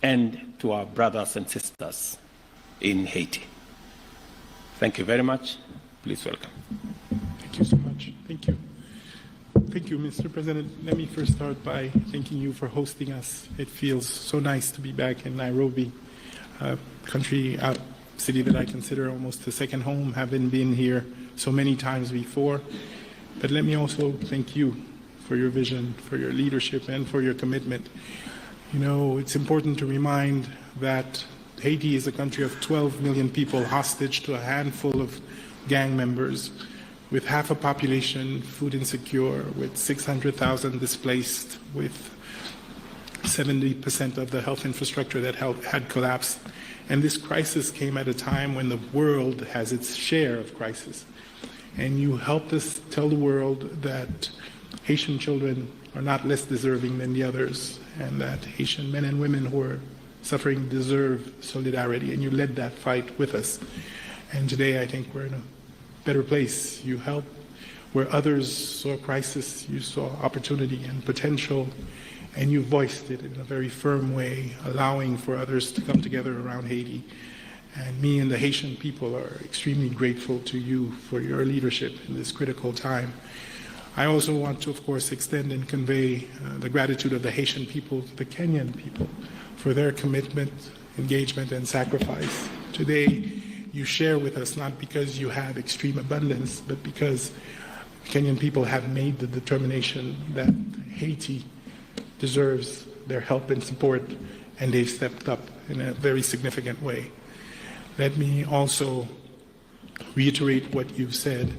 and to our brothers and sisters in Haiti. Thank you very much. Please welcome. Thank you so much. Thank you. Thank you, Mr. President. Let me first start by thanking you for hosting us. It feels so nice to be back in Nairobi, a city that I consider almost a second home, having been here so many times before. But let me also thank you for your vision, for your leadership, and for your commitment. You know, it's important to remind that Haiti is a country of 12 million people hostage to a handful of gang members, with half a population food insecure, with 600,000 displaced, with 70% of the health infrastructure that had collapsed. And this crisis came at a time when the world has its share of crisis. And you helped us tell the world that Haitian children are not less deserving than the others, and that Haitian men and women who are suffering deserve solidarity, and you led that fight with us. And today I think we're in a better place. You helped where others saw crisis, you saw opportunity and potential, and you voiced it in a very firm way, allowing for others to come together around Haiti. And me and the Haitian people are extremely grateful to you for your leadership in this critical time. I also want to, of course, extend and convey the gratitude of the Haitian people to the Kenyan people for their commitment, engagement, and sacrifice. Today, you share with us not because you have extreme abundance, but because Kenyan people have made the determination that Haiti deserves their help and support, and they've stepped up in a very significant way. Let me also reiterate what you've said.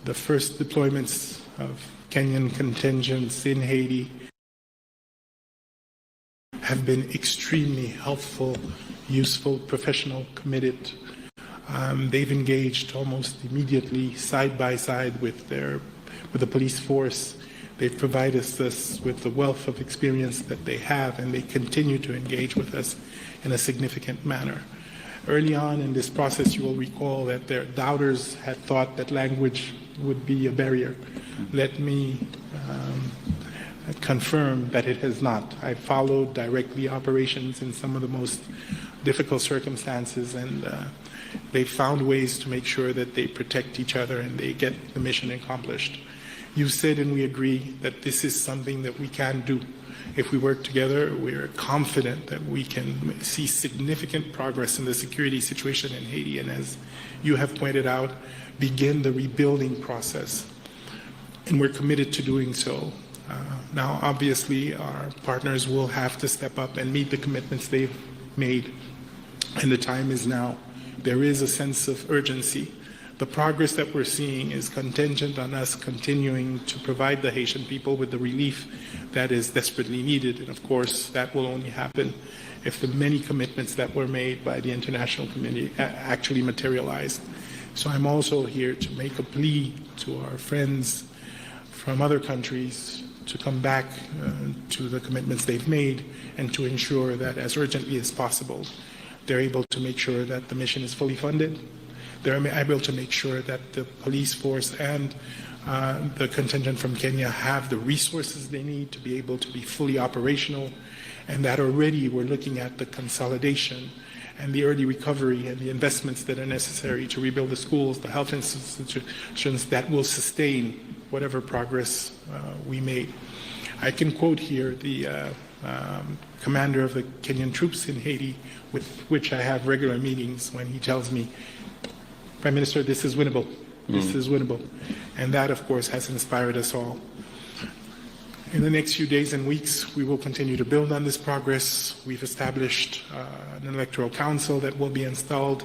The first deployments of Kenyan contingents in Haiti have been extremely helpful, useful, professional, committed. They've engaged almost immediately, side by side with the police force. They've provided us with the wealth of experience that they have, and they continue to engage with us in a significant manner. Early on in this process, you will recall that their doubters had thought that language would be a barrier. Let me confirm that it has not. I followed directly operations in some of the most difficult circumstances, and they found ways to make sure that they protect each other and they get the mission accomplished. You said, and we agree, that this is something that we can do. If we work together, we're confident that we can see significant progress in the security situation in Haiti, and as you have pointed out, begin the rebuilding process. And we're committed to doing so. Now, obviously, our partners will have to step up and meet the commitments they've made, and the time is now. There is a sense of urgency. The progress that we're seeing is contingent on us continuing to provide the Haitian people with the relief that is desperately needed. And of course, that will only happen if the many commitments that were made by the international community actually materialize. So I'm also here to make a plea to our friends from other countries to come back to the commitments they've made and to ensure that as urgently as possible, they're able to make sure that the mission is fully funded. They're able to make sure that the police force and the contingent from Kenya have the resources they need to be able to be fully operational, and that already we're looking at the consolidation and the early recovery and the investments that are necessary to rebuild the schools, the health institutions that will sustain whatever progress we made. I can quote here the commander of the Kenyan troops in Haiti, with which I have regular meetings, when he tells me, Prime Minister, this is winnable. This is winnable. And that, of course, has inspired us all. In the next few days and weeks, we will continue to build on this progress. We've established an electoral council that will be installed.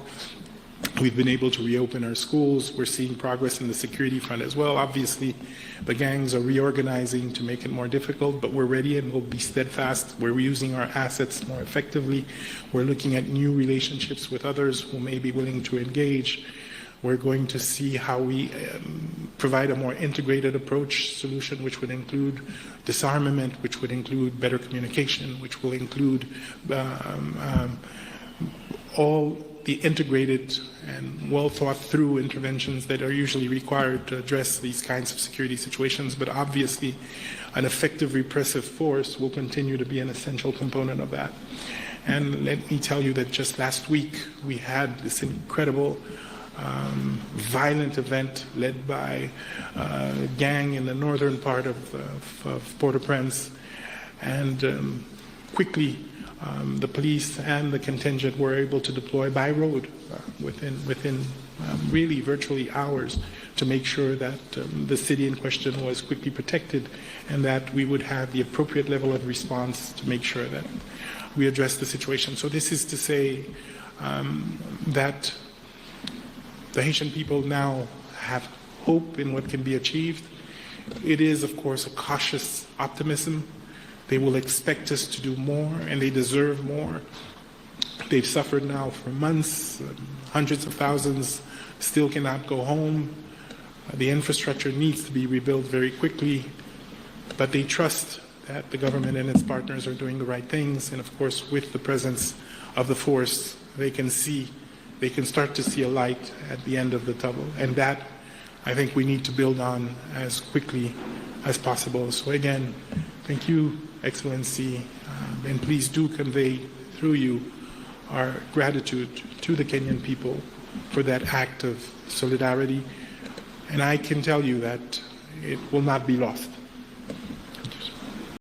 We've been able to reopen our schools. We're seeing progress in the security front as well. Obviously, the gangs are reorganizing to make it more difficult, but we're ready and we'll be steadfast. We're using our assets more effectively. We're looking at new relationships with others who may be willing to engage. We're going to see how we provide a more integrated approach solution, which would include disarmament, which would include better communication, which will include all the integrated and well thought through interventions that are usually required to address these kinds of security situations. But obviously, an effective repressive force will continue to be an essential component of that. And let me tell you that just last week we had this incredible violent event led by a gang in the northern part of Port-au-Prince. And quickly, the police and the contingent were able to deploy by road within really virtually hours to make sure that the city in question was quickly protected and that we would have the appropriate level of response to make sure that we address the situation. So this is to say that the Haitian people now have hope in what can be achieved. It is, of course, a cautious optimism. They will expect us to do more, and they deserve more. They've suffered now for months. Hundreds of thousands still cannot go home. The infrastructure needs to be rebuilt very quickly, but they trust that the government and its partners are doing the right things. And of course, with the presence of the force, they can start to see a light at the end of the tunnel. And that, I think, we need to build on as quickly as possible. So again, thank you, Excellency, and please do convey through you our gratitude to the Kenyan people for that act of solidarity. And I can tell you that it will not be lost.